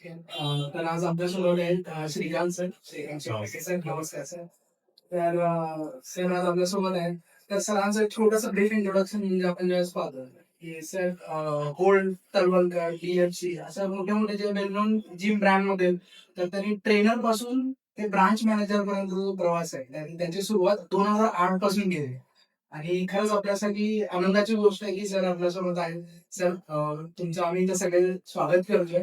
तर आज आपल्यासोबत आहेत श्रीकांत सर. श्रीकांत शेळके सर, नमस्कार सर. तर सर आज आपल्यासोबत आहेत. तर सरांचं एक छोटंसं ब्रीफ इंट्रोडक्शन म्हणजे आपण ज्यावेळेस पाहतो की सर गोल्ड, तलवलकर, DFC अशा मोठ्या मोठ्या जे वेल नोन जिम ब्रँडमध्ये तर त्यांनी ट्रेनर पासून ते ब्रांच मॅनेजर पर्यंत जो प्रवास आहे त्यांची सुरुवात 2008 पासून केली. आणि खरंच आपल्यासाठी आनंदाची गोष्ट आहे की सर आपल्यासोबत आहे. सर तुमचं आम्ही इथं सगळे स्वागत करतोय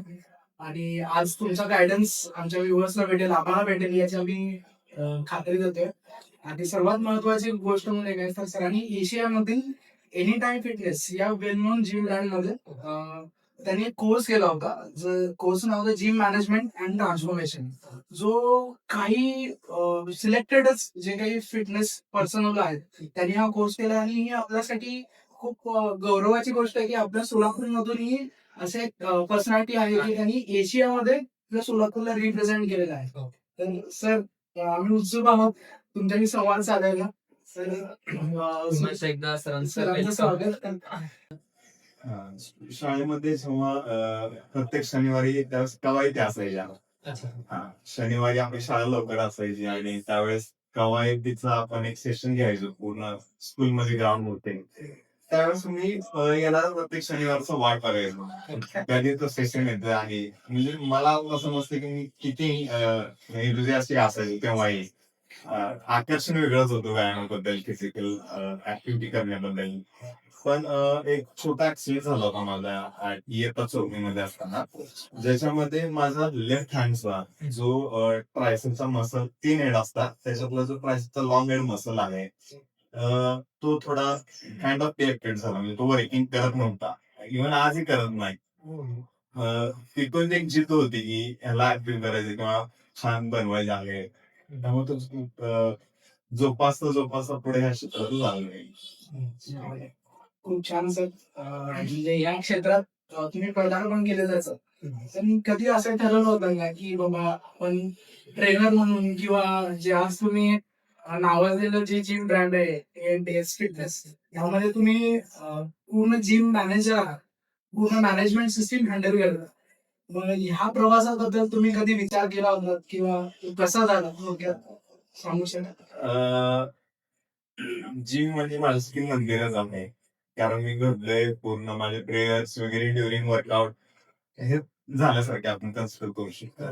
आणि आज तुमचा गायडन्स आमच्या व्ह्युअर्सला भेटेल, आम्हाला भेटेल याची आम्ही खात्री देतोय. आणि सर्वात महत्वाची गोष्ट म्हणजे काय तर सरांनी एशियामधील एनी टाइम फिटनेस या वेल नोन जिम ब्रँड मध्ये त्यांनी एक कोर्स केला होता. कोर्स नाव होतं जिम मॅनेजमेंट अँड ट्रान्सफॉर्मेशन. जो काही सिलेक्टेडच जे काही फिटनेस पर्सनल आहेत त्यांनी हा कोर्स केला आणि ही आपल्यासाठी खूप गौरवाची गोष्ट आहे की आपल्या सोलापूरमधून ही असे पर्सनॅलिटी आहे की त्यांनी एशियामध्ये आपल्या सोलापूरला रिप्रेझेंट केलेलं आहे. तर सर आम्ही उत्सुक आहोत तुमच्याशी संवाद साधायला. सर एकदा सरांचं स्वागत. शाळेमध्ये जेव्हा प्रत्येक शनिवारी त्यावेळेस कवायती असायच्या. शनिवारी आपली शाळा लवकर असायची आणि त्यावेळेस कवायतीचा आपण एक सेशन घ्यायचो पूर्ण स्कूलमध्ये ग्राउंड होते. त्यावेळेस मी येणार प्रत्येक शनिवारचा वाट बघायचो कधी तो सेशन येतो आहे. म्हणजे मला असं समजतं की मी किती एन्थुसियास्टिक असायचो तेव्हाही. आकर्षण वेगळंच होतं व्यायामाबद्दल, फिजिकल ऍक्टिव्हिटी करण्याबद्दल. पण एक छोटा ऍक्सिडेंट झाला होता माझा इयत्ता 4वी मध्ये असताना, ज्याच्यामध्ये माझा लेफ्ट हँडचा जो ट्रायसेपचा मसल 3 हेड असतात त्याच्यातला जो ट्रायसेपचा लॉंग हेड मसल आहे तो थोडा काइंड ऑफ इफेक्टेड झाला. म्हणजे तो वर्किंग करत नव्हता, इव्हन आजही करत नाही. तिथून एक जिद्द होती की ह्याला ऍक्टिव्ह करायचं किंवा छान बनवायचे आहे. त्यामुळे तो जोपासता पुढे ह्या क्षेत्रात झालं. खूप छान सर. म्हणजे या क्षेत्रात तुम्ही पदार्पण केलेलंच. तर कधी असं ठरवलं होतं का की बाबा आपण ट्रेनर म्हणून किंवा जे आज तुम्ही नावाजलेलं जे जिम ब्रँड आहे डेस फिटनेस यामध्ये तुम्ही पूर्ण जिम मॅनेजर आहात, पूर्ण मॅनेजमेंट सिस्टीम हँडल करता. मग ह्या प्रवासाबद्दल तुम्ही कधी विचार केला होता किंवा तो कसा झाला थोडक्यात सांगू शकता? जिम म्हणजे माझं स्किल मंदिरच आहे. कारण मी घडलोय पूर्ण माझे प्रेयर्स वगैरे ड्युरिंग वर्कआउट हे झाल्यासारखे आपण कन्सिडर करू शकतो.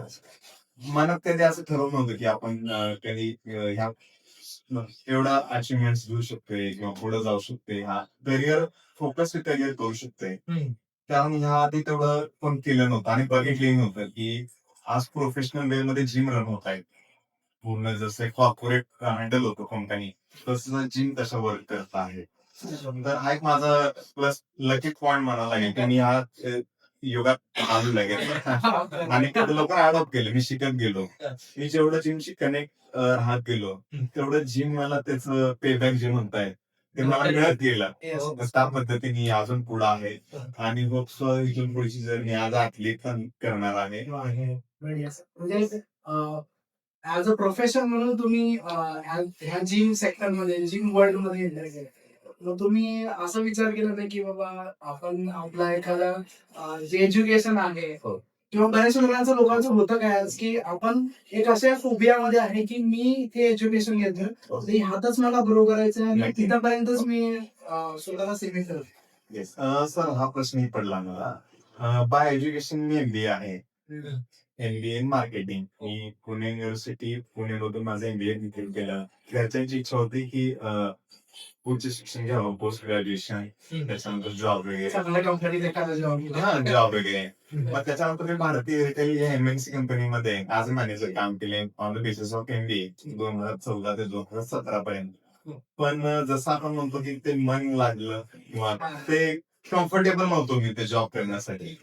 मनात कधी असं ठरवलं नव्हतं की आपण कधी ह्या एवढा अचिव्हमेंट घेऊ शकतोय किंवा पुढे जाऊ शकतोय. हा करिअर फोकस करिअर करू शकतोय. कारण ह्या आधी तेवढं पण केलं नव्हतं आणि बघितलंही नव्हतं की आज प्रोफेशनल वे मध्ये जिम रन होत आहेत. पूर्ण जसं कॉर्पोरेट हँडल होतो कंपनी तसं जिम तसं वर्क करत आहे. तर हा एक माझा प्लस लकी पॉइंट म्हणायला लागेल की मी हा योगात आलो लागेल आणि लवकर अडॉप्ट केलं. मी शिकत गेलो. मी जेवढं जिमशी कनेक्ट राहत गेलो तेवढं जिम मला त्याचं पेबॅक जे म्हणताय ते मला मिळत गेलं. त्या पद्धतीने अजून पुढे आहे आणि इथून पुढची जर्नी आज ऍथलीट पण करणार आहे. म्हणजे ऍज अ प्रोफेशन म्हणून तुम्ही ह्या जिम सेक्टर मध्ये जिम वर्ल्ड मध्ये एंटर केलं. मग तुम्ही असा विचार केला नाही की बाबा आपण आपला एखादा जे एज्युकेशन आहे किंवा बऱ्याच लोकांचं होतं काय की आपण एक अशा फोबियामध्ये आहे की मी ते एज्युकेशन घेतोय ह्यातच मला ग्रो करायचं आणि तिथपर्यंतच मी स्वतःला सीमित करतो. सर हा प्रश्नही पडला मला. बाय एज्युकेशन मी MBA आहे. MBA in marketing. मी पुणे युनिव्हर्सिटी पुणेमधून माझं MBA कंप्लीट केलं. घरच्यांची इच्छा होती की उच्च शिक्षण घ्यावं, पोस्ट ग्रॅज्युएशन, त्याच्यानंतर जॉब वगैरे. चांगल्या कंपनीत एखादा जॉब वगैरे. मग त्याच्यानंतर मी भारतीय एअरटेल या MNC कंपनीमध्ये ऍज अ मॅनेजर काम केले on the basis of MBA 2014 ते 2017 पर्यंत. पण जसं आपण म्हणतो की ते मन लागलं किंवा ते कम्फर्टेबल नव्हतो मी ते जॉब करण्यासाठी.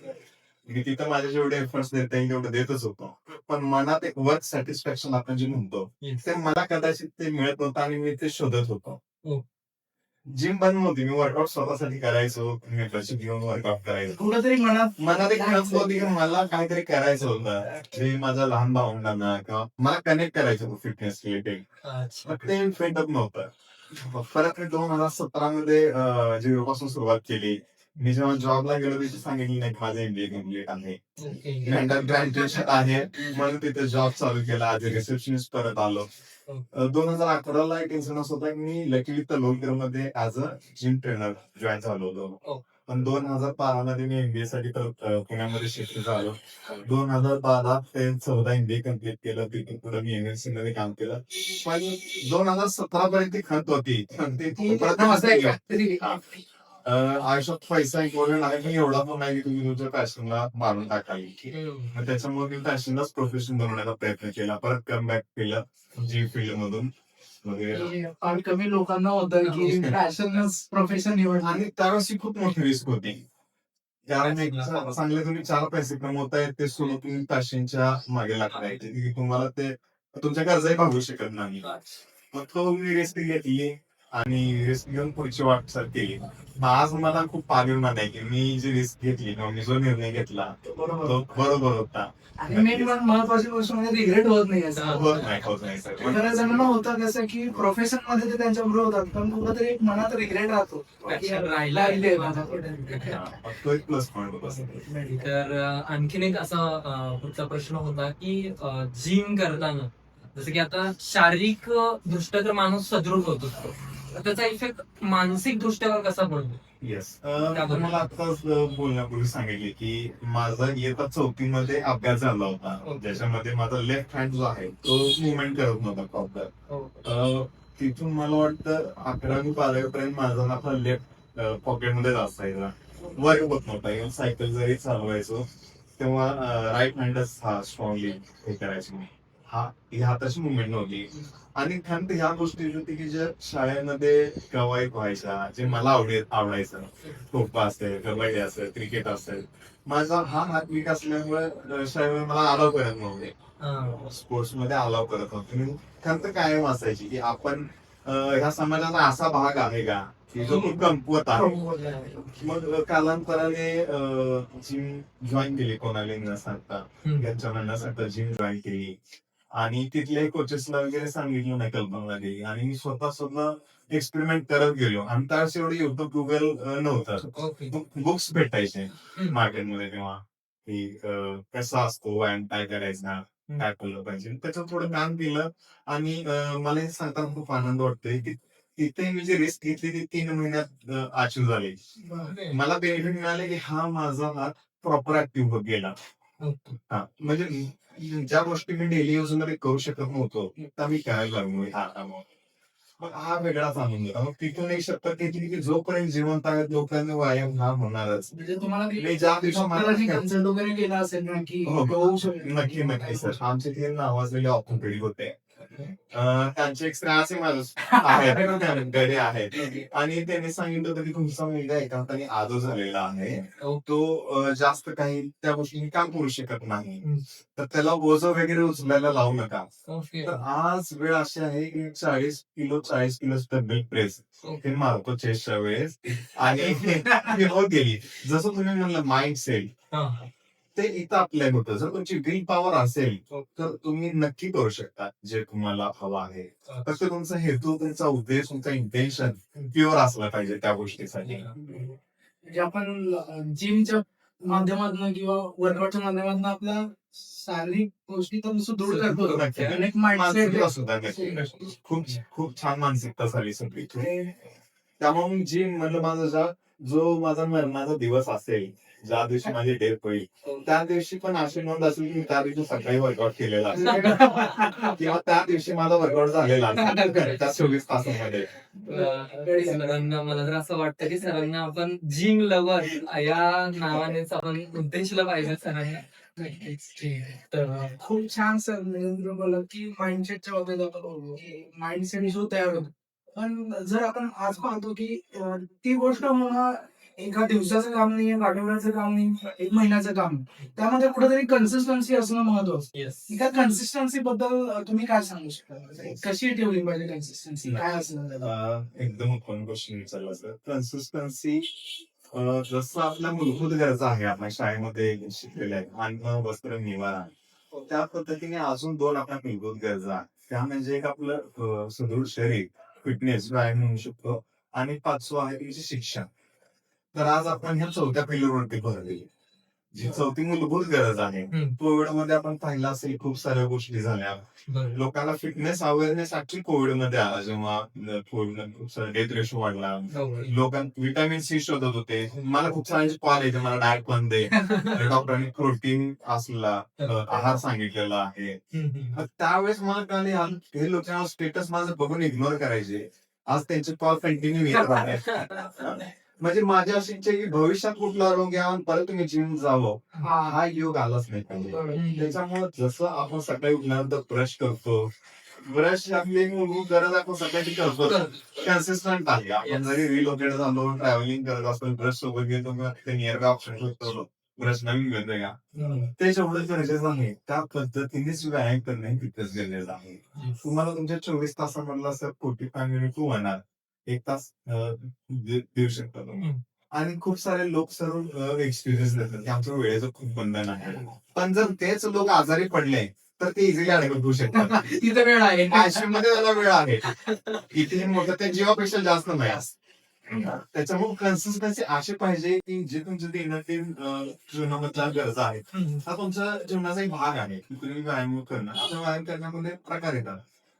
मी तिथं माझे जेवढे एफर्ट्स देता येईल तेवढे देतच होतो. पण मनात एक वर्क सॅटिस्फॅक्शन आपण जे म्हणतो ते मला कदाचित ते मिळत नव्हतं आणि मी ते शोधत होतो. जिम बंद नव्हती. मी वर्कआउट स्वतःसाठी करायचो. मेंबरशिप घेऊन वर्कआउट करायचो. कुठंतरी मनात एक खरंच होती की मला काहीतरी करायचं होतं. जे माझ्या लहान भावंडांना किंवा मला कनेक्ट करायचं होतं फिटनेस रिलेटेड. ते फेडअप नव्हतं. परत मी 2017 मध्ये जिमपासून सुरुवात केली. मी जेव्हा जॉबला गेलो तिथे सांगितलं नाही की माझं एमबीए कम्प्लीट आहे, ओके. अंडर ग्रॅज्युएशन आहे, म्हणून तिथे जॉब चालू केला. ॲज अ रिसेप्शनिस्ट परत आलो. 2011ला एक इन्सिडन्स होता की मी लकीली तलोलकर मध्ये as a gym trainer join झालो होतो. हो. पण 2012 मध्ये मी एमबीए साठी पुण्यामध्ये शिफ्ट झालो. 2012 ते 14 एमबीए कम्प्लीट केलं. तिथून पुढे मी एमएनसी मध्ये काम केलं. पण 2017 पर्यंत ती खंत होती. ती परत हा. आयुष्यात पैसा इम्पॉर्टंट आहे, पण एवढा पण नाही की तुम्ही तुमच्या पॅशनला मारून टाकावी. मग त्याच्यामुळे मी पॅशनलाच प्रोफेशन बनवण्याचा प्रयत्न केला. परत कमबॅक केलं जी फील्ड मधून वगैरे. फार कमी लोकांना होतं की पॅशनच प्रोफेशन निवड. आणि त्यावेळेस ही खूप मोठी रिस्क होती. कारण एक चांगले तुम्ही 4 पैसे कमवताय ते सोडून तुम्ही पॅशनच्या मागे लागताय की तुम्हाला ते तुमच्या गरजाही भागू शकत नाही. मग तो मी रिस्क घेतली आणि रिस्क घेऊन पुढची वाटचाल केली. मग आज मला खूप अभिमान आहे की मी जी रिस्क घेतली किंवा मी जो निर्णय घेतला तो बरोबर होता. आणि मेन महत्वाची गोष्ट म्हणजे रिग्रेट होत नाही असं. होत नाही सर. बऱ्याच जणांना होतं कसं की प्रोफेशन मध्ये ते त्यांच्या बरोबर होतात, पण कुठंतरी एक मनात रिग्रेट राहतो की राहिले माझ्याकडे. तो एक प्लस पॉईंट होता. तर आणखीन एक असा पुढचा प्रश्न होता की जिम करताना जसं की आता शारीरिक दृष्ट्या तर माणूस सदृढ होत असतो, तर त्याचा इफेक्ट मानसिक दृष्ट्यावर कसा पडतो? येस. मला आत्ताच बोलण्यापूर्वी सांगितले की माझा इयत्ता 4थी मध्ये अभ्यास झाला होता, ज्याच्यामध्ये माझा लेफ्ट हँड जो आहे तो मुवमेंट करत नव्हता प्रॉपर. तिथून मला वाटतं 11वी-12वी पर्यंत माझा आपला लेफ्ट पॉकेटमध्येच असायचा, वर्क होत नव्हता. इव्हन सायकल जरी चालवायचो तेव्हा राईट हँडच हा स्ट्रॉंगली हे करायचो मी. ही हाताची मुवमेंट नव्हती. आणि खंत ह्या गोष्टी होती की ज्या शाळेमध्ये कवायत व्हायच्या, जे मला आवडायचं, खो-खो असेल, कबड्डी असेल, क्रिकेट असेल, माझा हा हात वीक असल्यामुळे शाळेमध्ये मला अलाव करत नव्हते. स्पोर्ट्स मध्ये अलाव करत नव्हते. खंत कायम असायची की आपण ह्या समाजाचा असा भाग आहे का की जो खूप कमकुवत आहे. मग कालांतराने जिम जॉईन केली कोणाला न सांगता, घरच्या न सांगता जिम जॉईन केली. आणि तिथल्या कोचेसला वगैरे सांगितलं नाही कल्पना दिली आणि मी स्वतः एक्सपेरिमेंट करत गेलो. आणि त्यावेळेस एवढं युट्यूब गुगल नव्हतं. बुक्स भेटायचे मार्केटमध्ये तेव्हा की कसा असतो व्यायाम, काय करायचा, काय केलं पाहिजे. त्याच्यात थोडं ज्ञान दिलं. आणि मला हे सांगताना खूप आनंद वाटतोय की तिथे मी जी रिस्क घेतली ती 3 महिन्यात अचीव्ह झाली. मला बेनिफिट मिळाले की हा माझा हात प्रॉपर ऍक्टिव्ह होत गेला. म्हणजे ज्या गोष्टी मी डेली यूज मध्ये करू शकत नव्हतो त्या मी करायला लागलो ह्या कामावर. मग हा वेगळाच आनंद होता. मग तिथून एक शपथ घेतली की जोपर्यंत जिवंत आहे तोपर्यंत व्यायाम हा होणारच. म्हणजे तुम्हाला मी ज्या दिवशी डॉक्टरांनी कन्सल्ट वगैरे केला असेल ना की होऊ शकतो. नक्की सर. आमचे 3 नावाजलेले ऑर्थोपेडिक होते. त्यांचे एक्सरे असे माझं घरी आहेत. आणि त्यांनी सांगितलं होतं की तुमचा मुलगा एका हाताने आजो झालेला आहे, तो जास्त काही त्या गोष्टी काम करू शकत नाही, तर त्याला ओझं वगैरे उचलायला लावू नका. तर आज वेळ अशी आहे की 40 किलो डबल प्रेस हे मारतो चेस्टच्या वेळेस. आणि ती होत गेली. जसं तुम्ही म्हणलं माइंड सेट, ते इथं आपल्याला होतं. जर तुमची विल पॉवर असेल तर तुम्ही नक्की करू शकता जे तुम्हाला हवं आहे. फक्त तुमचा हेतू, तुमचा उद्देश, तुमचा इंटेन्शन प्युअर असला पाहिजे त्या गोष्टीसाठी. म्हणजे आपण जिमच्या माध्यमातून किंवा वर्कआउटच्या माध्यमातून आपला शारीरिक गोष्टी तर सुदृढ करतो. आणि एक mindset सुद्धा खूप छान मानसिकता झाली सगळी. त्यामुळे जिम म्हणजे जो माझा मरणाचा दिवस असेल, ज्या दिवशी माझी डेथ होईल, त्या दिवशी पण अशी नोंद असेल की त्या दिवशी सकाळी वर्कआउट केलेला असेल किंवा त्या दिवशी माझा वर्कआउट झालेला असेल त्या 24 तासामध्ये. सरांना मला तर असं वाटतं की सरांना आपण जिम लवर या नावानेच आपण उद्देशलं पाहिजे सरांना. तर खूप छान सर नरेंद्र बोलला की माइंडसेटच्या बाबतीत आपण बोललो की माइंडसेट इशू तयार होतो. पण जर आपण आज पाहतो की ती गोष्ट होणं एका दिवसाचं काम नाही, एक आठवड्याचं काम नाही, 1 महिन्याचं काम नाही. त्यामध्ये कुठेतरी कन्सिस्टन्सी असणं महत्वाचं. त्या कन्सिस्टन्सी बद्दल तुम्ही काय सांगू शकता? कशी ठेवली पाहिजे कन्सिस्टन्सी, काय असं? एकदम उत्तम क्वेश्चन विचारला सर. कन्सिस्टन्सी जसं आपल्या मूलभूत गरजा आहे, आपण शाळेमध्ये शिकलेल्या आहेत, अन्न, वस्त्र, निवारा, त्या पद्धतीने अजून 2 आपल्या मूलभूत गरजा, त्या म्हणजे एक आपलं सुदृढ शरीर, फिटनेस, व्यायाम म्हणू शकतो, आणि 5वं आहे तुमचे शिक्षण. तर आज आपण ह्या चौथ्या पैलूवरती भर दिली. जी चौथी मूलभूत गरज आहे. कोविडमध्ये आपण पाहिलं असेल खूप साऱ्या गोष्टी झाल्या. लोकांना फिटनेस अवेअरनेससाठी कोविडमध्ये आला, जेव्हा कोविड खूप सारा डेथ रेशो वाढला. लोकांना व्हिटॅमिन सी शोधत होते. मला खूप साऱ्यांचे कॉल येते, मला डाएट पण दे. डॉक्टरांनी प्रोटीन असला आहार सांगितलेला आहे. त्यावेळेस मला कळले हे लोक स्टेटस माझं बघून इग्नोर करायचे. आज त्यांचे कॉल कंटिन्यू येत आहेत. म्हणजे माझी अशी इच्छा आहे की भविष्यात कुठलं आरोग्य आहे परत तुम्ही जिम जावं, हा योग आलाच नाही पाहिजे. त्याच्यामुळे जसं आपण सकाळी उठल्यानंतर ब्रश करतो, ब्रश आपली एक मूलभूत गरज आपण सकाळी करतो, कन्सिस्टंट आहे. आपण जरी रिलोकेट झालो, ट्रॅव्हलिंग करत असतो, ब्रश सोबत घेतो किंवा नियर ऑप्शन शोधतो, ब्रश नवीन घेतो का, ते जेवढं गरजेचं आहे त्या पद्धतीनेच व्यायाम करणे तितकंच गरजेचं आहे. तुम्हाला तुमच्या 24 तासामधला असं 45 मिनिट टू होणार 1 तास देऊ शकता तुम्ही. आणि खूप सारे लोक सर्व एक्सपिरियन्स देतात की आमचं वेळेचं खूप बंधन आहे. पण जर तेच लोक आजारी पडले तर ते इझिली ऍडमिट होऊ शकतात. तिथं वेळ आहे. आयसीयू मध्ये त्याला वेळ आहे. इथे मोठं त्या जीवापेक्षा जास्त नाही असत. त्याच्यामुळे कन्सिस्टन्सी अशी पाहिजे की जे तुमच्या दैनंदिन जीवनामधल्या गरजा आहेत, हा तुमच्या जीवनाचा एक भाग आहे. तुम्ही व्यायाम करणं, आता व्यायाम करण्यामध्ये प्रकार येतात.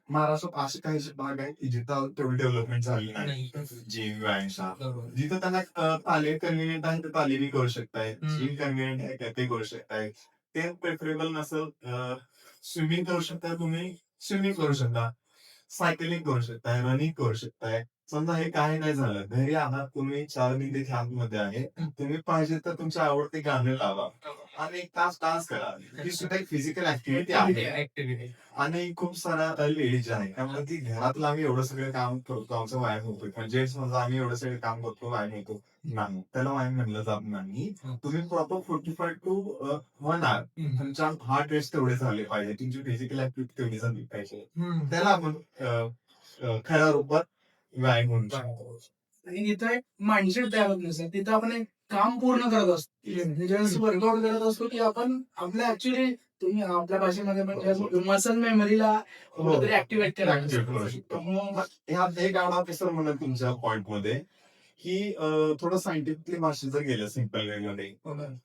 महाराष्ट्रात असे काही भाग आहेत की जिथं तेवढी डेव्हलपमेंट झाली नाही. जिम, व्यायामशाळा जिथं त्यांना तालीम कन्व्हिनियंट आहे तर तालीमी करू शकताय. जिम कन्व्हिनियंट आहे तर ते करू शकताय. ते प्रेफरेबल नसेल, स्विमिंग करू शकताय, तुम्ही स्विमिंग करू शकता, सायकलिंग करू शकताय, रनिंग करू शकताय. समजा हे काही नाही झालं, घरी आहात तुम्ही, 4 मिनिटे ध्यान मध्ये आहे, तुम्ही पाहिजे तर तुमच्या आवडते गाणे लावा आणि 1 तास डान्स करा. ही सुद्धा एक फिजिकल ऍक्टिव्हिटी आहे. आणि खूप साऱ्या लेडीज आहे त्यामुळे ती घरातलं आम्ही एवढं सगळं काम करतो, आमचं व्यायाम होतोय, पण जेंट्स म्हणजे आम्ही एवढं सगळं काम करतो, व्यायाम होतो नाही, त्याला व्यायाम म्हणलं जात नाही. तुम्ही प्रॉपर 45 टू 1 आवर तुमच्या हार्ट रेट तेवढे झाले पाहिजे, तुमची फिजिकल ऍक्टिव्हिटी तेवढी झाली पाहिजे, त्याला आपण खऱ्या रूपात व्यायाम म्हणू शकतो. आणि तिथं एक माइंडसेट तयार होत नसेल, तिथं आपण एक काम पूर्ण करत असतो. ज्यावेळेस वर्कआउट करत असतो की आपण आपल्या ऍक्च्युली तुम्ही आपल्या भाषेमध्ये म्हणजे मसल मेमरीला कुठेतरी ऍक्टिव्हेट केला करू शकतो. ह्यात एक गाणं ऑफिसर म्हणत तुमच्या पॉइंट मध्ये की थोडं सायंटिफिकली भाषेत जर गेलं सिम्पल वे मध्ये,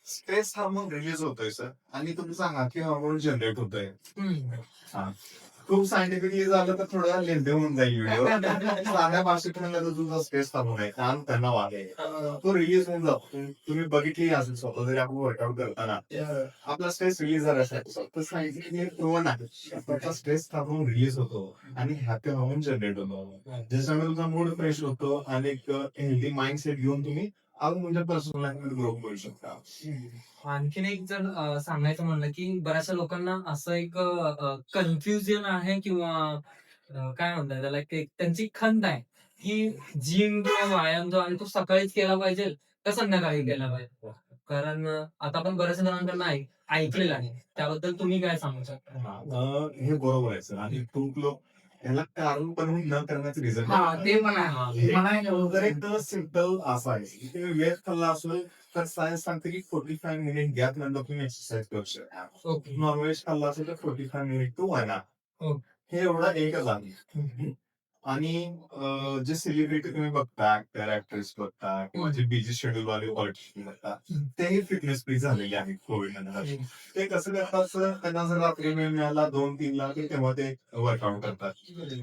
स्ट्रेस हार्मोन रिलीज होतोय सर आणि तुम्ही सांगा की हार्मोन जनरेट होतोय. खूप सायंटिफिकली झालं तर थोडं लेंदी होऊन जाईल व्हिडिओ. साध्या भाषेत म्हणलं तर तुमचा स्ट्रेस हार्मोन आहे, ताण तणाव आहे, तो रिलीज होऊन जातो. तुम्ही बघितली असेल स्वतः जरी आपण वर्कआउट करताना आपला स्ट्रेस रिलीज झाला सायंटिफिकली प्रूव्हन आहे. तुमचा स्ट्रेस हार्मोन रिलीज होतो आणि हॅपी हार्मोन जनरेट होतो, ज्याच्यामुळे तुमचा मूड फ्रेश होतो आणि एक हेल्दी माइंडसेट घेऊन तुम्ही अजून तुमच्या पर्सनल लाईफ मध्ये ग्रो करू शकता. आणखीन एक जर सांगायचं म्हणलं की बऱ्याचशा लोकांना असं एक कन्फ्युजन आहे किंवा काय म्हणतात त्याला, एक त्यांची खंत आहे की जिम किंवा व्यायाम जो आहे तो सकाळीच केला पाहिजे का संध्याकाळी केला पाहिजे. कारण आता आपण बऱ्याचशा जणांकडून ऐकलेलं आहे, त्याबद्दल तुम्ही काय सांगू शकता? हे बरोबर आहे सर. आणि खूप लोक याला कारण पण न करण्याचं रिझन ते पण आहे. जर एक सिम्पल असं आहे की तुम्ही वेळ खाल्ला असेल तर सायन्स सांगते की 45 मिनिट गॅप नंतर तुम्ही एक्सरसाइज करू शकता. नॉनव्हेज खाल्ला असेल तर 45 मिनिट टू 1 आवर, हे एवढं एकच आहे. आणि जे सेलिब्रिटी तुम्ही बघता, ऍक्टर ऍक्ट्रेस बघता किंवा जे बिझी शेड्यूल वाले पॉलिटिशियन बघता, तेही फिटनेस फ्री झालेले आहेत कोविड नंतर. ते कसं करतात, त्यांना जर रात्री वेळ मिळाला 2-3 ला तेव्हा ते वर्कआउट करतात.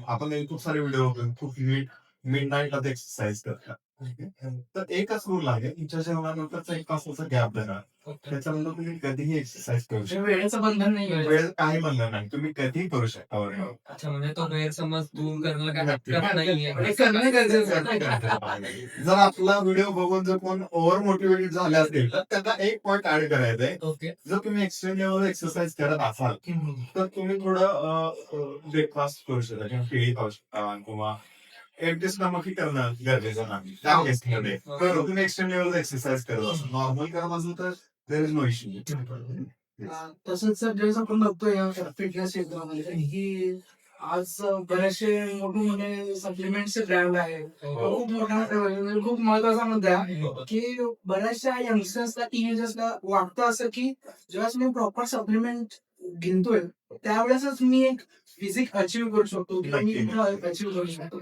आपण खूप सारे व्हिडिओ बघतो, खूप मिड नाईटला ते एक्सरसाइज करतात. तर एकच रूल आहे, तुमच्या जेवणानंतरचा 1 तासाचा गॅप धरा, त्याच्यानंतर तुम्ही कधीही एक्सरसाइज करू शकता. वेळेचं बंधन नाही. वेळ काही बंधन नाही, तुम्ही कधीही करू शकता वर्कआउट. अच्छा, म्हणजे तो गैरसमज दूर करण्याला काय हरकत नाहीये. हे करणं गरजेचं आहे. जर आपला व्हिडिओ बघून जर कोण ओव्हर मोटिवेटेड झाले असतील तर त्यांना एक पॉईंट ऍड करायचा आहे. ओके. जर तुम्ही एक्स्ट्रीम लेवल एक्सरसाइज करत असाल तर तुम्ही थोडं ब्रेकफास्ट करू शकता किंवा केळी खाऊ शकता किंवा एमटी स्टमक करणं गरजेचं नाही त्या केसमध्ये. तर तुम्ही एक्स्ट्रीम लेवल एक्सरसाइज करत असाल, नॉर्मल करत असेल तर देयर इज नो इश्यू. तसंच सर ज्यावेळेस आपण बघतोय फिटनेस क्षेत्रामध्ये की आज बरेचसे मोठे सप्लिमेंटचे ब्रँड आहे. खूप मोठा म्हणजे खूप महत्वाचा मुद्दा आहे की बऱ्याचशा यंगस्टर्सला टीनेजर्सला वाटतं असं की जेव्हा मी प्रॉपर सप्लिमेंट घेतोय त्यावेळेसच मी एक फिजिक अचीव्ह करू शकतो किंवा मी अचीव्ह करू शकतो.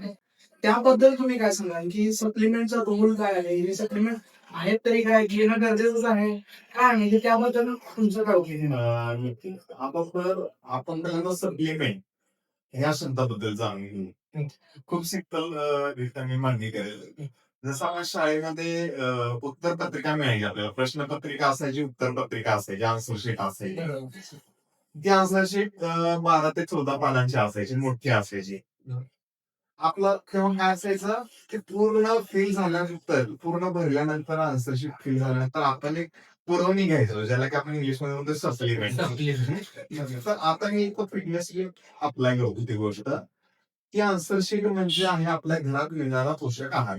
त्याबद्दल तुम्ही काय सांगाल की सप्लिमेंटचा रोल काय आहे, हे सप्लिमेंट आहेत तरी काय घेणं गरजेचंच आहे काय म्हणजे त्याबद्दल तुमचं काय ओपिनियन? आपण पहिल्यांदा सप्लिमेंट ह्या शब्दाबद्दल जाणून घेऊ. खूप सिंपल रित्या मी मांडणी करेल. जसं आपण शाळेमध्ये उत्तरपत्रिका मिळायची आपल्याला, प्रश्नपत्रिका असायची, उत्तरपत्रिका असायची, आन्सर शीट असायची. ती आन्सर शीट 12 ते 14 पानांची असायची, मोठी असायची. आपलं तेव्हा काय असायचं ते पूर्ण फिल झाल्यानंतर, पूर्ण भरल्यानंतर, आन्सर शीट फिल झाल्यानंतर आपण एक पुरवणी घ्यायचो, ज्याला की आपण इंग्लिश मध्ये म्हणतो सप्लिमेंट. तर आता मी एक फिटनेस अप्लाय करतो ती गोष्ट. ती आन्सर शीट म्हणजे आहे आपल्या घरात मिळणारा पोषक आहार.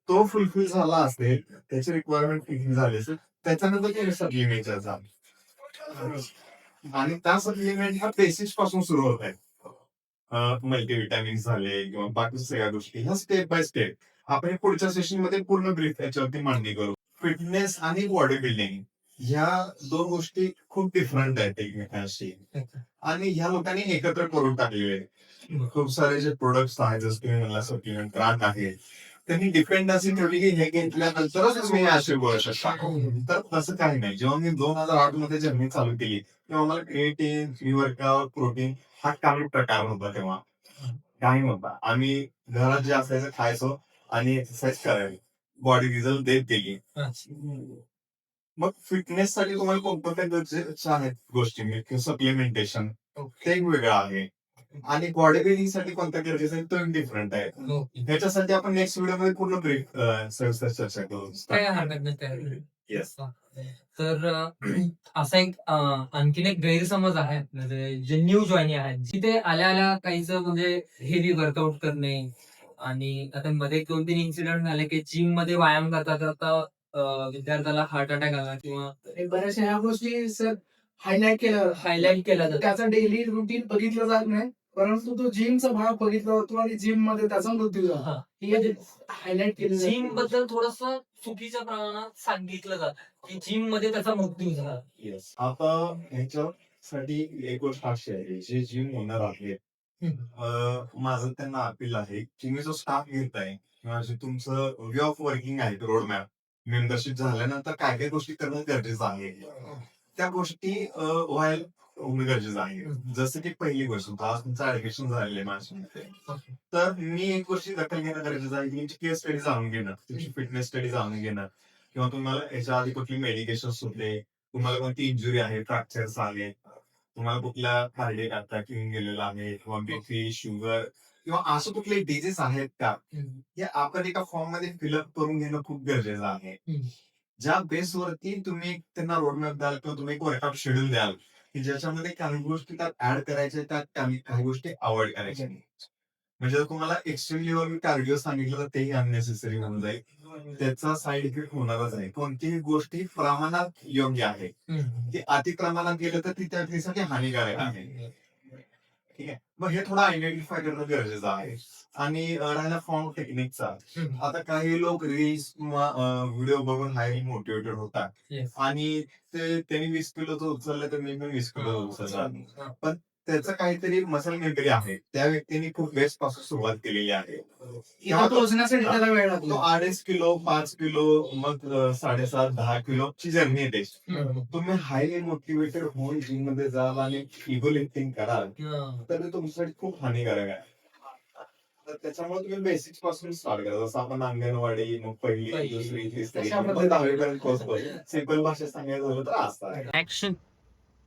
तो फुलफिल झाला असेल, त्याची रिक्वायरमेंट फुलफिल झाली असेल, त्याच्यानंतर ते सप्लिमेंट आणि त्या सप्लिमेंट ह्या बेसिक्स पासून सुरू होत आहेत. मल्टीव्हिटॅमिन झाले किंवा बाकी सगळ्या गोष्टी ह्या स्टेप बाय स्टेप आपण पुढच्या सेशन मध्ये पूर्ण ब्रीफ याच्यावरती मांडणी करू. फिटनेस आणि बॉडी बिल्डिंग ह्या दोन गोष्टी खूप डिफरंट आहेत एकमेकांशी आणि ह्या लोकांनी एकत्र करून टाकलेले. खूप सारे जे प्रोडक्ट्स आहेत, जसं तुम्ही मला सप्लिमेंट ब्रँड आहे, त्यांनी डिपेंडन्सी ठेवली की हे घेतल्यानंतरच तुम्ही असे बोलू शकता. तर तसं काही नाही. जेव्हा मी 2008 मध्ये जर्नी चालू केली तेव्हा मला क्रिएटिन, प्री वर्कआउट, प्रोटीन हा काही प्रकार होता. तेव्हा काही नव्हता. आम्ही घरात जे असायचं खायचो आणि एक्सरसाइज करायचो. बॉडी रिझल्ट देत गेली. मग फिटनेस साठी तुम्हाला कोणत्या गरजेच्या आहेत गोष्टी, सप्लिमेंटेशन ते एक वेगळं आहे आणि बॉडी बिल्डिंग साठी कोणत्या गरजेचं आहे तो एक डिफरंट आहे. त्याच्यासाठी आपण नेक्स्ट व्हिडिओ मध्ये पूर्ण ब्रीफ सविस्तर चर्चा करू. काय हरकत नाही त्यावेळी. येस. तर असा एक आणखीन एक गैरसमज आहे, म्हणजे जे न्यू जॉईनी आहेत, जिथे आल्या आल्या काहीच म्हणजे हेवी वर्कआउट करणे आणि आता मध्ये 2-3 इन्सिडेंट झाले की जिम मध्ये व्यायाम करता करता विद्यार्थ्याला हार्ट अटॅक आला किंवा बऱ्याचशा ह्या गोष्टी सर हायलाइट केला जातो. जातो. त्याचा डेली रुटीन बघितलं जात नाही, परंतु तो जिमचा भाग बघितला जातो आणि जिम मध्ये त्याचा मृत्यू झाला. हा. हे हायलाइट केलं जिम बद्दल थोडस चुकीच्या प्रमाणात सांगितलं जातं की जिम मध्ये त्याचा मृत्यू झाला. येस. आता ह्याच्यासाठी एक गोष्ट अशी आहे, जे जिम ओनर आहेत, माझं त्यांना अपील आहे की मी जो स्टाफ घेत आहे किंवा जे तुमचं वे ऑफ वर्किंग आहे, रोड मॅप, मेंबरशिप झाल्यानंतर काय काय गोष्टी करणं गरजेचं आहे, त्या गोष्टी व्हायला गरजेचं आहे. जसं की पहिली गोष्ट, आज तुमचं ऍडमिशन झालेलं आहे माझ्यामध्ये, तर मी एक गोष्टी दखल घेणं गरजेचं आहे की तुमची केस स्टडी जाणून घेणं, तुमची फिटनेस स्टडी जाणून घेणं, किंवा तुम्हाला याच्या आधी कुठली मेडिकेशन होते, तुम्हाला कोणती इंजुरी आहे, फ्रॅक्चर्स आले, तुम्हाला कुठल्या कार्डियक अटॅक येऊन गेलेला आहे किंवा बीपी, शुगर किंवा असं कुठले डिझीज आहेत का, हे आपण एका फॉर्म मध्ये फिलअप करून घेणं खूप गरजेचं आहे. ज्या बेसवरती तुम्ही त्यांना रोडमॅप द्याल किंवा तुम्ही एक वर्कआउट शेड्यूल द्याल की ज्याच्यामध्ये काही गोष्टी त्यात ऍड करायच्या, त्यात काही गोष्टी अवॉइड करायच्या. म्हणजे जर तुम्हाला एक्स्ट्रीम लेवल कार्डिओ सांगितलं तर तेही अननेसेसरी होऊन जाईल, त्याचा साईड इफेक्ट होणारच आहे. कोणतीही गोष्टी प्रमाणात योग्य आहे, ती अति प्रमाणात गेलं तर ती त्यासाठी हानिकारक आहे. ठीक आहे. मग हे थोडं आयडेंटिफाय करणं गरजेचं आहे. आणि राहिला फॉर्म टेक्निकचा, आता काही लोक रील्स किंवा व्हिडिओ बघून हायली मोटिवेटेड होतात आणि ते त्यांनी 20 किलोचं उचललं तर मी पण 20 किलो उचलणार, पण त्याचं काहीतरी मसल मेमरी आहे. त्या व्यक्तीने खूप बेस्ट पासून सुरुवात केलेली आहे. पोहोचण्यासाठी त्याला वेळ लागतो. 2.5 किलो, 5 किलो, मग 7.5, 10 किलोची जर्नी येते. तुम्ही हायली मोटिवेटेड होऊन जिम मध्ये जाल आणि इगो लिफ्टिंग कराल तर ते तुमच्यासाठी खूप हानिकारक आहे. तर त्याच्यामुळे तुम्ही बेसिक्स पासून स्टार्ट करा. जसं आपण अंगणवाडी, मग पहिली, दुसरी, तिसरी, मग 10वी पर्यंत पोहोचतो. सिंपल भाषेत सांगायचं झालं तर असं आहे. ऍक्शन.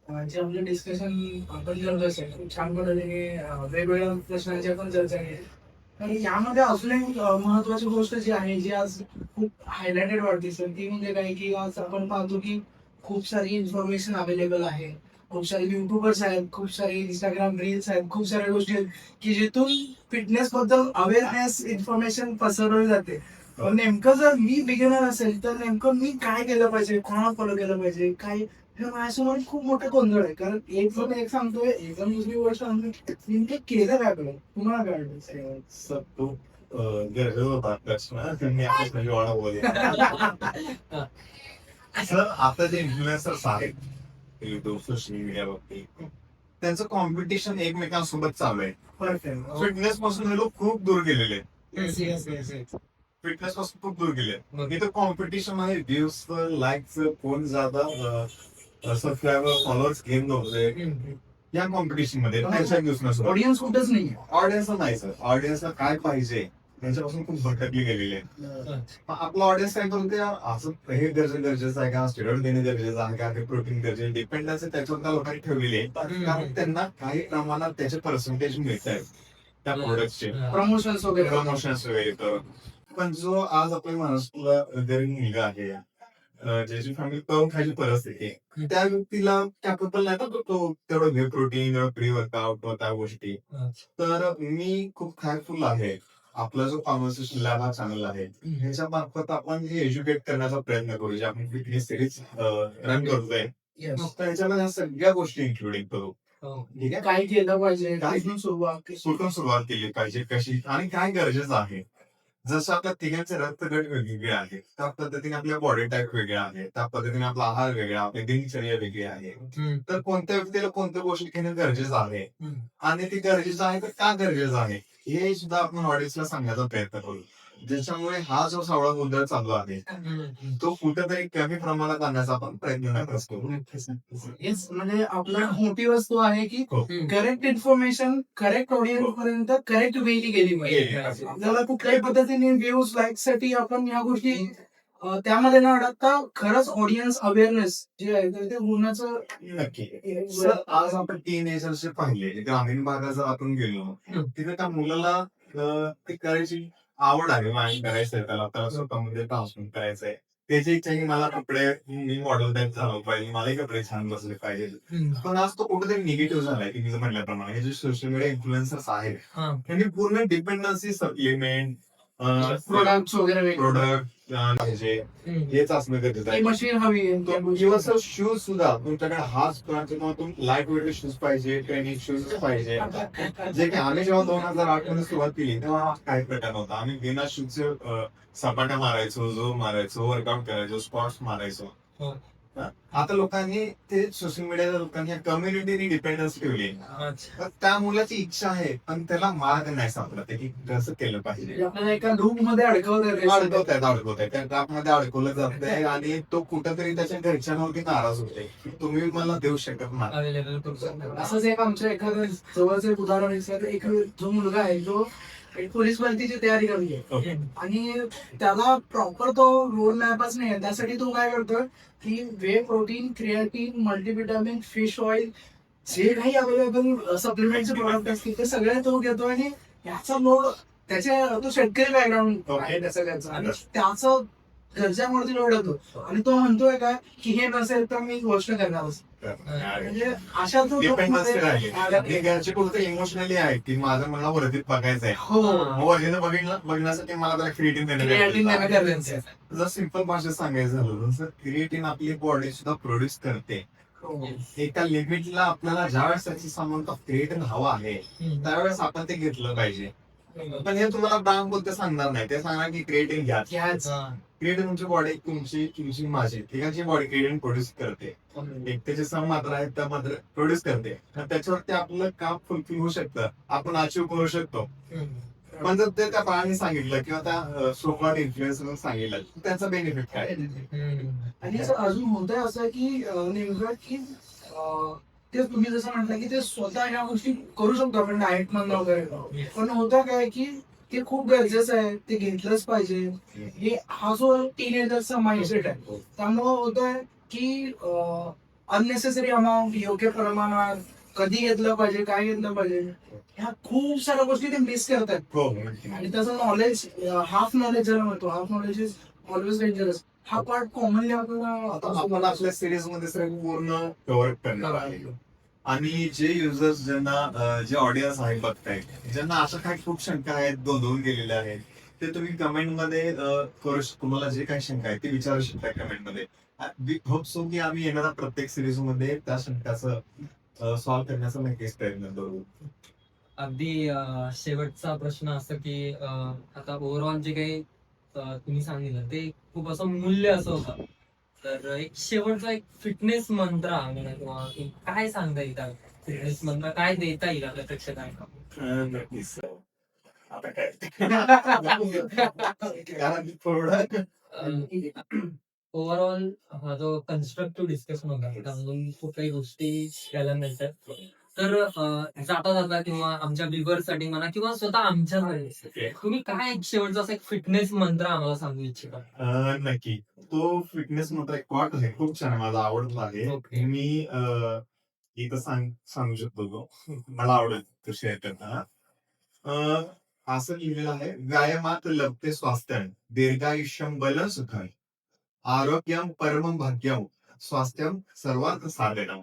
जे आपलं डिस्कशन आपण करत असेल खूप छान पद्धतीने वेगवेगळ्या प्रश्नांची आपण चर्चा केली. आणि यामध्ये अजून एक महत्वाची गोष्ट जी आहे, जी आज खूप हायलाइटेड वाटते सर, ती म्हणजे काय की आज आपण पाहतो की खूप सारी इन्फॉर्मेशन अवेलेबल आहे, खूप सारे युट्यूबर्स आहेत, खूप सारे इंस्टाग्राम रील्स आहेत, खूप साऱ्या गोष्टी आहेत की जिथून फिटनेस बद्दल अवेअरनेस इन्फॉर्मेशन पसरवली जाते. पण नेमकं जर मी बिगिनर असेल तर नेमकं मी काय केलं पाहिजे, कोणाला फॉलो केलं पाहिजे, काय, हे माझ्यासमोर खूप मोठं गोंधळ आहे. कारण एक जण एक सांगतोय, एक जण दुसरी गोष्ट सांगतोय, नेमकं केलं काय आपलं, तुम्हाला काय वाटतं? सर तो गरजेचा होता प्रश्न, त्यांनी आपण वाढा बोलला. सर आता जे इन्फ्लुएन्सर्स आहेत युट्यूब, सोशल मीडियावरती, त्यांचं कॉम्पिटिशन एकमेकांसोबत चालू आहे. फिटनेस पासून हे लोक खूप दूर गेलेले आहेत. फिटनेस पासून खूप दूर गेले. बरोबर. इथं कॉम्पिटिशन आहे, व्ह्यूज लाईक्स कोण ज्यादा सबस्क्रायबर फॉलोअर्स घेऊन नव्हते हम्म. या कॉम्पिटिशन मध्ये त्यांच्या बिझनेस ऑडियन्स कुठेच नाही ऑडियन्स नाही सर. ऑडियन्सला काय पाहिजे त्यांच्यापासून खूप भटकली गेलेली आहे. अच्छा. आपला ऑडियन्स काय करून ते असं हे गरजेचं आहे का, स्टेरॉइड देणे गरजेचं आहे का, हे प्रोटीन गरजेचं, डिपेंडन्सी त्याच्यावर त्या लोकांनी ठेवलेली आहे कारण त्यांना काही प्रमाणात त्याचे पर्सेंटेज मिळत आहेत त्या प्रोडक्टचे, प्रमोशन्स वगैरे प्रमोशन्स वगैरे करून. पण जो आज आपल्या महाराष्ट्राला गरीब मुलगा आहे, ज्याची फॅमिली करून खायची परिस्थिती आहे, त्या व्यक्तीला कॅपेबल नाही ना तो तेवढं व्हे प्रोटीन, प्री वर्कआउट त्या गोष्टी. तर मी खूप थँकफुल आहे आपला जो कॉन्व्हर्सेशन लॅब हा चॅनल आहे ह्याच्या मार्फत आपण हे एज्युकेट करण्याचा प्रयत्न करू, जे आपण फिटनेस सिरीज रन करतोय. तर ह्याच्यामध्ये ह्या सगळ्या गोष्टी इन्क्लुडिंग करू. ठीक आहे, काय केलं पाहिजे, काय कुठून सुरुवात कुठून सुरुवात केली पाहिजे, कशी आणि काय गरजेचं आहे. जसं आपल्या तिघांचे रक्तगट वेगवेगळे आहेत, त्या पद्धतीने आपल्या बॉडी टाईप वेगळे आहे, त्या पद्धतीने आपला आहार वेगळा, आपली दिनचर्या वेगळी आहे. तर कोणत्या व्यक्तीला कोणत्या गोष्टी घेणं गरजेचं आहे आणि ती गरजेचं आहे तर का गरजेचं आहे हे सुद्धा आपण ऑडियन्सला सांगण्याचा प्रयत्न करू, ज्याच्यामुळे हा जो सावळा गोंधळ चालू आहे तो कुठेतरी कमी प्रमाणात आणण्याचा आपण प्रयत्न नक्कीच करू. हेच म्हणजे आपला मोठी वस्तू आहे की हो. करेक्ट इन्फॉर्मेशन करेक्ट ऑडियन्स पर्यंत करेक्ट वेली गेली पाहिजे. आपल्याला कुठल्याही पद्धतीने व्ह्यूज लाईक साठी आपण ह्या गोष्टी त्यामध्ये न अडकता खरंच ऑडियन्स अवेअरनेस जे आहे ते होण्याचं नक्की. सर आज आपण टीनेजर्स पाहिले, ग्रामीण भागात जर आपण गेलो तिथे त्या मुलाला ते करायची आवड आहे, व्यायाम करायचंय, त्याला स्वतःमध्ये ट्रान्सफॉर्म करायचंय. त्याची इच्छा की मला कपडे मी मॉडेल टाईप झालो पाहिजे, मलाही कपडे छान बसले पाहिजे. पण आज तो कुठेतरी निगेटिव्ह झालाय की मी म्हटल्याप्रमाणे हे जे सोशल मीडिया इन्फ्लुएन्सर्स आहेत त्यांनी पूर्ण डिपेंडन्सी सप्लिमेंट प्रोडक्ट वगैरे प्रोडक्ट पाहिजे हेच असणं गरजेचं आहे. मशीन हवी किंवा सर शूज सुद्धा तुमच्याकडे हाच किंवा लाईट वेट शूज पाहिजे, ट्रेनिंग शूज पाहिजे, जे की आम्ही जेव्हा 2008 मध्ये सुरुवात केली तेव्हा काही प्रकार नव्हता. आम्ही बिना शूजचे सपाट्या मारायचो, जोर मारायचो, वर्कआउट करायचो, स्पॉट्स मारायचो. आता लोकांनी ते सोशल मीडियाच्या लोकांनी कम्युनिटीनी डिपेंडन्स ठेवली. तर त्या मुलाची इच्छा आहे पण त्याला मार्ग नाही सापडत की कसं केलं पाहिजे. आपल्याला एका लूप मध्ये अडकवत आहे त्या ट्रॅपमध्ये अडकवलं जात आहे आणि तो कुठेतरी त्याच्या घरच्यांवरती नाराज होते की तुम्ही मला देऊ शकत नाही. असंच एक आमच्या एखाद्या जवळचं एक उदाहरण आहे. एक जो मुलगा आहे जो एक पोलीस भरतीची तयारी करतोय ओके. आणि त्याला प्रॉपर तो रोड मॅपच नाही आहे. त्यासाठी तो काय करतोय की whey protein, creatine, multivitamin, fish oil जे काही अवेलेबल सप्लिमेंटचे प्रोडक्ट असतील ते सगळे तो घेतो आणि याचा लोड तो शेतकरी बॅकग्राऊंड आहे त्याचा आणि त्याचं घरच्यावरती लोड होतो आणि तो म्हणतोय काय की हे नसेल तर मी गोष्ट करणारच. म्हणजे अशा तो डिपेंडन्सी आहे. घरचे कुठे इमोशनली आहे की माझं मला वरतीत बघायचं आहे. हो वरतीनं बघण्यासाठी मला त्याला क्रिएटिन क्रिएटिन देणं गरजेचं आहे. जर सिंपल भाषेत सांगायचं झालं तर क्रिएटिन आपली बॉडी सुद्धा प्रोड्यूस करते. एका लिमिटला आपल्याला ज्यावेळेस त्याची सामान क्रिएटिन हवा आहे त्यावेळेस आपण ते घेतलं पाहिजे. पण हे तुम्हाला ब्रांड बोलते सांगणार नाही, ते सांगणार की क्रिएटिन घ्या. क्रिएटिन तुमची बॉडी तुमची माझी ठिकाणची बॉडी क्रिएटिन प्रोड्यूस करते. एक त्याचे सम मात्रा आहेत त्या मात्र प्रोड्यूस करते. त्याच्यावरती आपलं काम फुलफिल होऊ शकतं, आपण अचीव्ह करू शकतो. पण जर ते त्या बाळाने सांगितलं किंवा त्या सोकॉल्ड इन्फ्लुएन्सरने सांगितलं त्याचा बेनिफिट काय. आणि अजून होतंय असं की नेमकं की ते तुम्ही जसं म्हटलं की ते स्वतः ह्या गोष्टी करू शकतो आपण डाएट मधनं वगैरे. पण होतं काय की ते खूप गरजेचं आहे, ते घेतलंच पाहिजे. हे हा जो टीनेजरचा माइंडसेट आहे त्यामुळं होतंय की अननेसेसरी अमाऊंट, योग्य प्रमाणात, कधी घेतलं पाहिजे, काय घेतलं पाहिजे, ह्या खूप साऱ्या गोष्टी ते मिस करतात. आणि त्याचं नॉलेज, हाफ नॉलेज ज्याला म्हणतो, half knowledge is always dangerous. हा पार्ट कॉमनली आपल्याला आपल्या सिरीज मध्ये पूर्ण कव्हर करणार आहे. आणि जे युजर्स ज्यांना जे ऑडियन्स आहे बघतायत, ज्यांना अशा काही खूप शंका आहेत, गोंधळून गेलेल्या आहेत, ते तुम्ही कमेंट मध्ये तुम्हाला जे काही शंका आहे ते विचारू शकता कमेंट मध्ये. वी होप सो की आम्ही येणाऱ्या प्रत्येक सिरीज मध्ये त्या शंकाचं सॉल्व्ह करण्याचा नक्कीच प्रयत्न करू. अगदी शेवटचा प्रश्न असं की आता ओव्हरऑल जे काही तुम्ही सांगितलं ते खूप असं मूल्य असं होतं. तर एक शेवटचा एक फिटनेस मंत्र म्हणा किंवा काय सांगता येईल, फिटनेस मंत्र काय देता येईल आपल्या प्रेक्षकांना. नक्कीच. आता काय कारण थोडं ओव्हरऑल हा जो कन्स्ट्रक्टिव्ह डिस्कशन होता त्यामधून खूप काही गोष्टी शिकायला मिळतात. तर जाता जाता किंवा आमच्या व्ह्युअर्ससाठी म्हणा किंवा स्वतः आमच्यासाठी तुम्ही काय एक शेवटचा असा एक फिटनेस मंत्र आम्हाला सांगू इच्छिता? नक्की तो फिटनेस मंत्र एक क्वाट आहे, खूप छान आहे, मला आवडला आहे. Okay. मी इथं सांगू शकतो तो मला आवडेल तो शेअर करताना. असं लिहिलेलं आहे, व्यायामात लभते स्वास्थ्य दीर्घायुष्यम बल सुखम आरोग्यम परमं भाग्यम स्वास्थ्यम सर्वार्थ साधनम.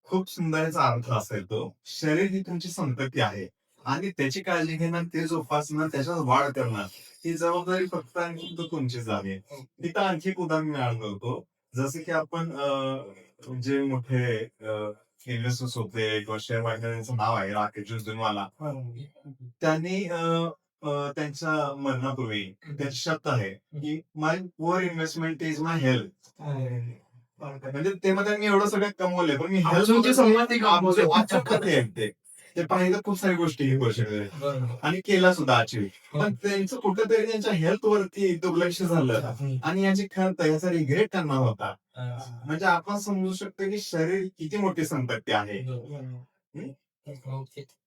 खूप सुंदर याचा अर्थ असेल तो. शरीर ही तुमची संपत्ती आहे आणि त्याची काळजी घेणं, ते जोपासणं, त्याच्यात वाढ करणं ही जबाबदारी फक्त आणि फक्त तुमचीच आहे. तिथं आणखी एक उदाहरण मी ऍड करतो. जसे की आपण जे मोठे इन्व्हेस्टर्स होते किंवा शेअर मार्केटचं नाव आहे राकेश जुनवाला, त्यांनी त्यांच्या मरणापूर्वी त्यांची शब्द आहे की my poor investment is my health. म्हणजे ते मग त्यांनी एवढं सगळं कमवलंय पण मी तुमची संमती हेल्थ ते पाहिलं खूप साऱ्या गोष्टी ही गोष्ट आणि केला सुद्धा अचीव. पण त्यांचं कुठेतरी त्यांच्या हेल्थ वरती दुर्लक्ष झालं आणि याची खरं याचा रिग्रेट त्यांना होता. म्हणजे आपण समजू शकतो की शरीर किती मोठी संपत्ती आहे.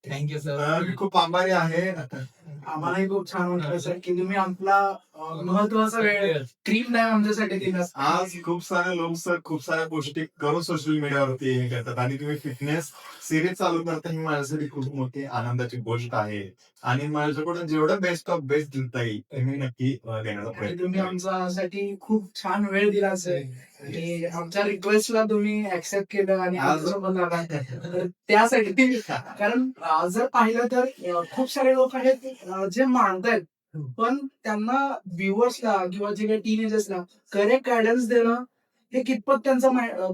Thank you sir. खूप आभारी आहे. आम्हालाही खूप छान वाटलं सर की तुम्ही आपला महत्वाचा वेळ स्क्रीन टाइम आमच्यासाठी दिला. आज खूप सारे लोक सर खूप साऱ्या गोष्टी करून सोशल मीडियावरती हे करतात आणि तुम्ही फिटनेस सिरीज चालू करता ही माझ्यासाठी खूप मोठी आनंदाची गोष्ट आहे आणि माझ्याकडून जेवढं बेस्ट ऑफ बेस्ट देता येईल ते मी नक्की देण्याचा आणि प्रयत्न तुम्ही करेन. आमच्यासाठी खूप छान वेळ दिला सर आणि आमच्या रिक्वेस्टला तुम्ही ऍक्सेप्ट केलं आणि आमच्यासोबत आला. तर त्यासाठी कारण जर पाहिलं तर खूप सारे लोक आहेत जे मानतायत पण त्यांना व्ह्युअर्सला किंवा जे काही टीनेजर्सला करेक्ट गायडन्स देणं हे कितपत त्यांचा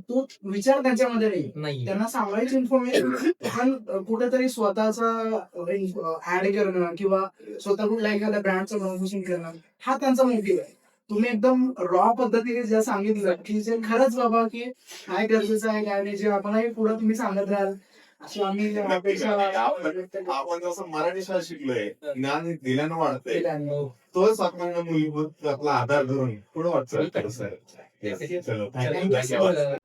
तो विचार त्यांच्यामध्ये नाही. त्यांना सांगायची इन्फॉर्मेशन पण कुठेतरी स्वतःचा ऍड करणं किंवा स्वतः कुठल्या एखाद्या ब्रँडचं प्रमोशन करणं हा त्यांचा मोटिव्ह आहे. तुम्ही एकदम रॉ पद्धतीने जे सांगितलं की जे खरंच बाबा की काय गरजेचं आहे काय नाही जे आपणही पुढे तुम्ही सांगत राहाल अशी आम्ही अपेक्षा आपण जसं मराठी शाळा शिकलोय ज्ञान दिल्यानं वाढतंय केल्याने. तोच आपल्याला मूलभूत आपला आधार धरून पुढे वाटतं. Thank you. चलो Thank you so much.